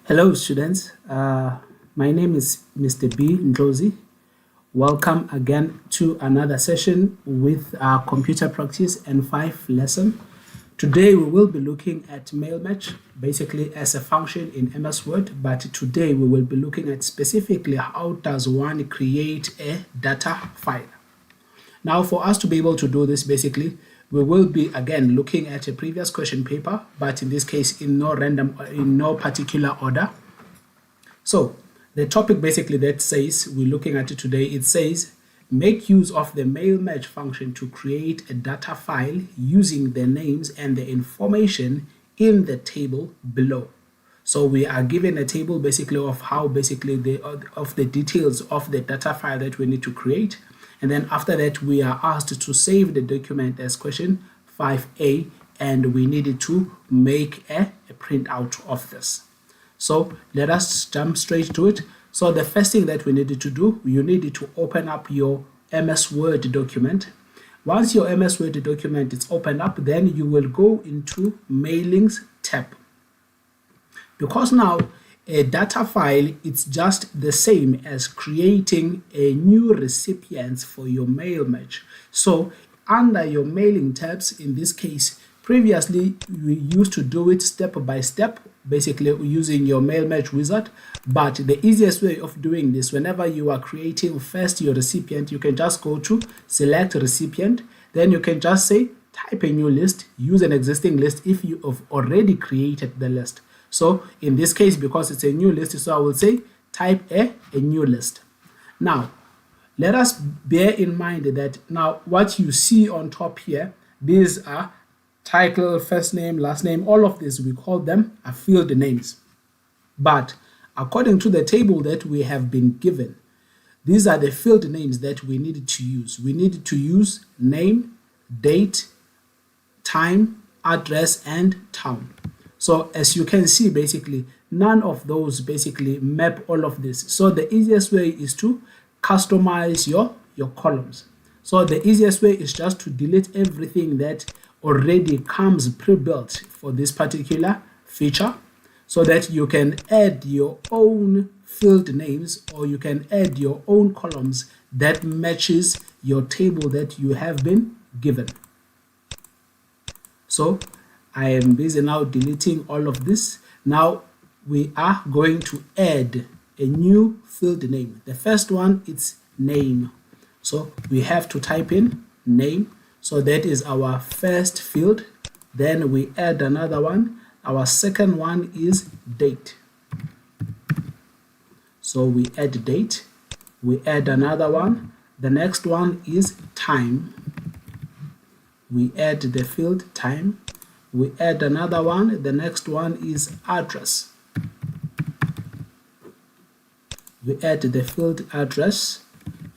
Hello, students. My name is Mr. B. Ndlozi. Welcome again to another session with our computer practice N5 lesson. Today we will be looking at mail match, basically as a function in MS Word, but today we will be looking at specifically how does one create a data file. Now, for us to be able to do this, basically, we will be again looking at a previous question paper, but in this case, in no particular order. So, the topic basically that says we're looking at it today, it says make use of the mail match function to create a data file using the names and the information in the table below. So we are given a table basically of how basically the details of the data file that we need to create. And then after that, we are asked to save the document as question 5A, and we needed to make a printout of this. So let us jump straight to it. So the first thing that we needed to do, you needed to open up your MS Word document. Once your MS Word document is opened up, then you will go into Mailings tab. Because now a data file, it's just the same as creating a new recipient for your mail match. So under your mailing tabs, in this case, previously we used to do it step by step, basically using your mail match wizard. But the easiest way of doing this, whenever you are creating first your recipient, you can just go to select recipient, then you can just say type a new list, use an existing list if you have already created the list. So in this case, because it's a new list, so I will say type a new list. Now, let us bear in mind that now what you see on top here, these are title, first name, last name, all of this, we call them field names. But according to the table that we have been given, these are the field names that we needed to use. We needed to use name, date, time, address, and town. So as you can see, basically, none of those basically map all of this. So the easiest way is to customize your columns. So the easiest way is just to delete everything that already comes pre-built for this particular feature, so that you can add your own field names or you can add your own columns that matches your table that you have been given. So I am busy now deleting all of this. Now we are going to add a new field name. The first one is name. So we have to type in name. So that is our first field. Then we add another one. Our second one is date. So we add date. We add another one. The next one is time. We add the field time. We add another one. The next one is address. We add the field address.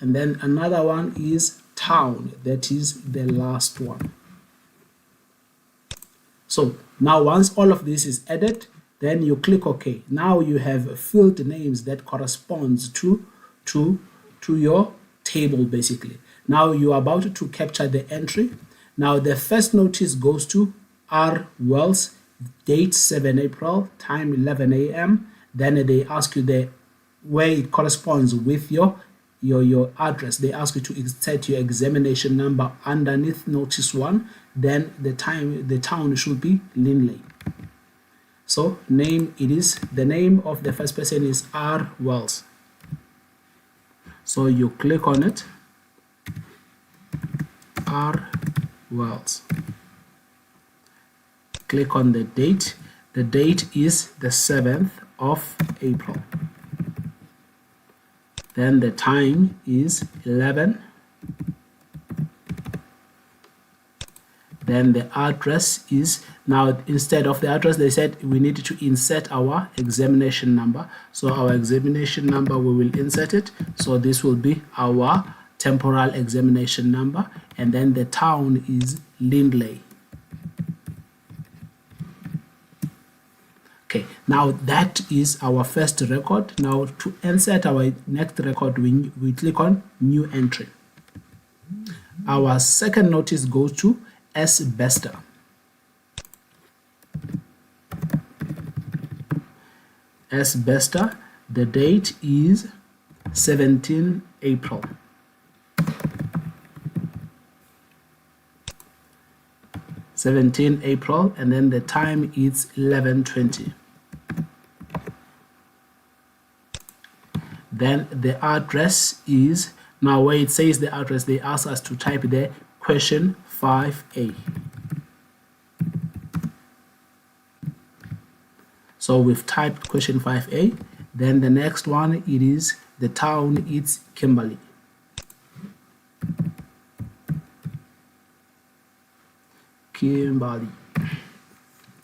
And then another one is town. That is the last one. So now once all of this is added, then you click OK. Now you have field names that corresponds to your table basically. Now you are about to capture the entry. Now the first notice goes to R. Wells, date 7 April, time 11 a.m. Then they ask you the where it corresponds with your address. They ask you to insert your examination number underneath notice 1. Then the town should be Linley. So name, it is the name of the first person is R. Wells. So you click on it, R. Wells. Click on the date. The date is the 7th of April. Then the time is 11. Then the address is, now instead of the address, they said we needed to insert our examination number. So our examination number, we will insert it. So this will be our temporal examination number. And then the town is Lindley. Okay, now that is our first record. Now to insert our next record, we click on new entry. Our second notice goes to S. Bester. Asbestos. The date is 17 April. April, and then the time is 11:20. Then the address is, now where it says the address, they ask us to type there question 5A. So we've typed question 5A. Then the next one, it is the town, it's Kimberley.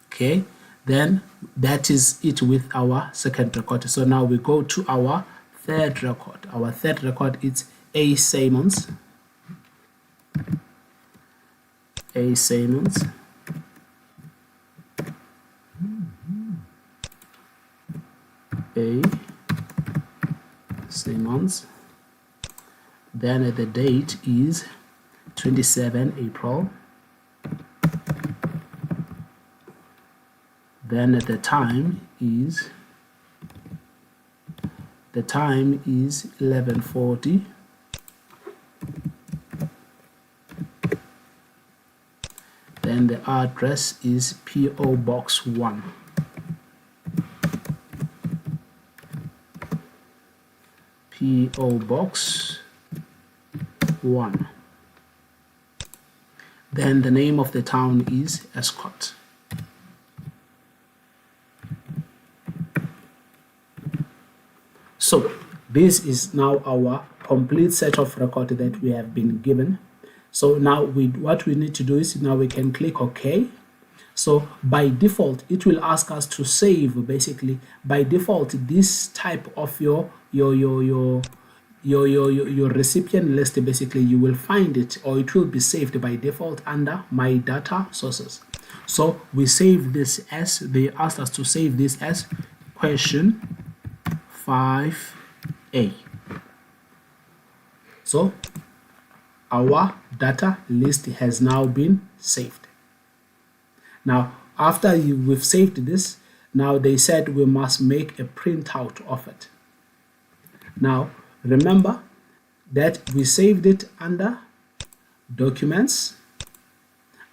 Okay, then that is it with our second record. So now we go to our third record. Our third record is A. Simmons. A. Simmons. A. Simmons. Then the date is 27 April. Then the time is 11:40. Then the address is P.O. Box 1. P.O. Box 1. Then the name of the town is Escott. So this is now our complete set of record that we have been given. So now what we need to do is now we can click OK. So by default, it will ask us to save. Basically, by default, this type of your recipient list, basically you will find it, or it will be saved by default under My Data Sources. So we save this as, they asked us to save this as question 5A. So our data list has now been saved. Now after we've saved this, now they said we must make a printout of it. Now remember that we saved it under documents.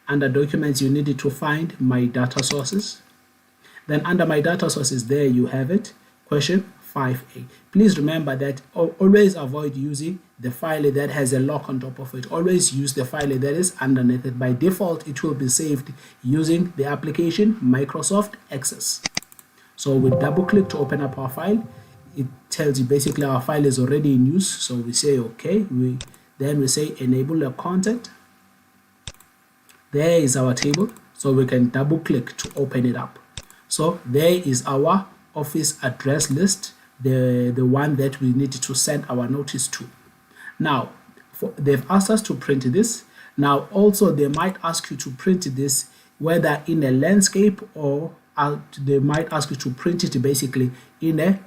Under documents you needed to find My Data Sources. Then under My Data Sources, there you have it, question 5A. Please remember that always avoid using the file that has a lock on top of it. Always use the file that is underneath it. By default, it will be saved using the application Microsoft Access. So we double click to open up our file. It tells you basically our file is already in use. So we say OK. Then we say enable a content. There is our table. So we can double click to open it up. So there is our office address list, the one that we need to send our notice to. Now they've asked us to print this. Now also they might ask you to print this whether in a landscape, or they might ask you to print it basically in a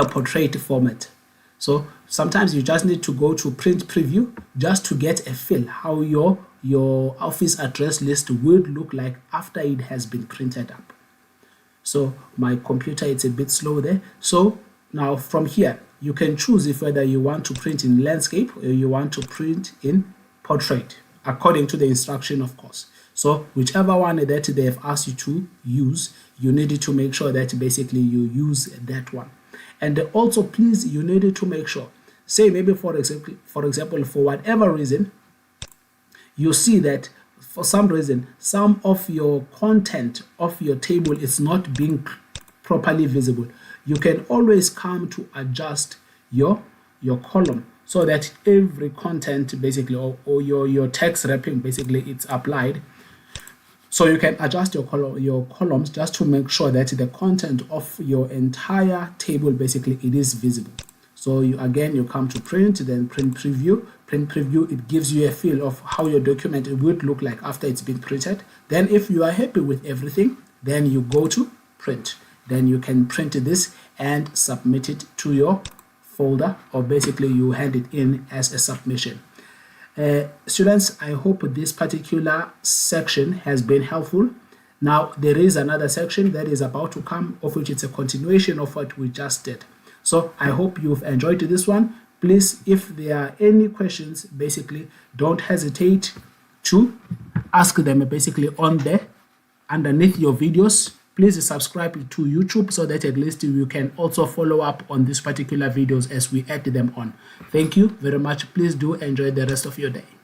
portrait format. So sometimes you just need to go to print preview just to get a feel how your office address list would look like after it has been printed up. So my computer, it's a bit slow there. So now from here, you can choose if whether you want to print in landscape or you want to print in portrait, according to the instruction, of course. So whichever one that they've asked you to use, you needed to make sure that basically you use that one. And also, please, you needed to make sure, say maybe for example, for whatever reason, you see that for some reason, some of your content of your table is not being properly visible. You can always come to adjust your column so that every content basically, or your text wrapping basically, it's applied. So you can adjust your columns just to make sure that the content of your entire table basically it is visible. So you come to print, then print preview. Print preview, it gives you a feel of how your document would look like after it's been printed. Then if you are happy with everything, then you go to print. Then you can print this and submit it to your folder, or basically you hand it in as a submission. Students, I hope this particular section has been helpful. Now, there is another section that is about to come, of which it's a continuation of what we just did. So I hope you've enjoyed this one. Please, if there are any questions, basically, don't hesitate to ask them basically on there underneath your videos. Please subscribe to YouTube so that at least you can also follow up on these particular videos as we add them on. Thank you very much. Please do enjoy the rest of your day.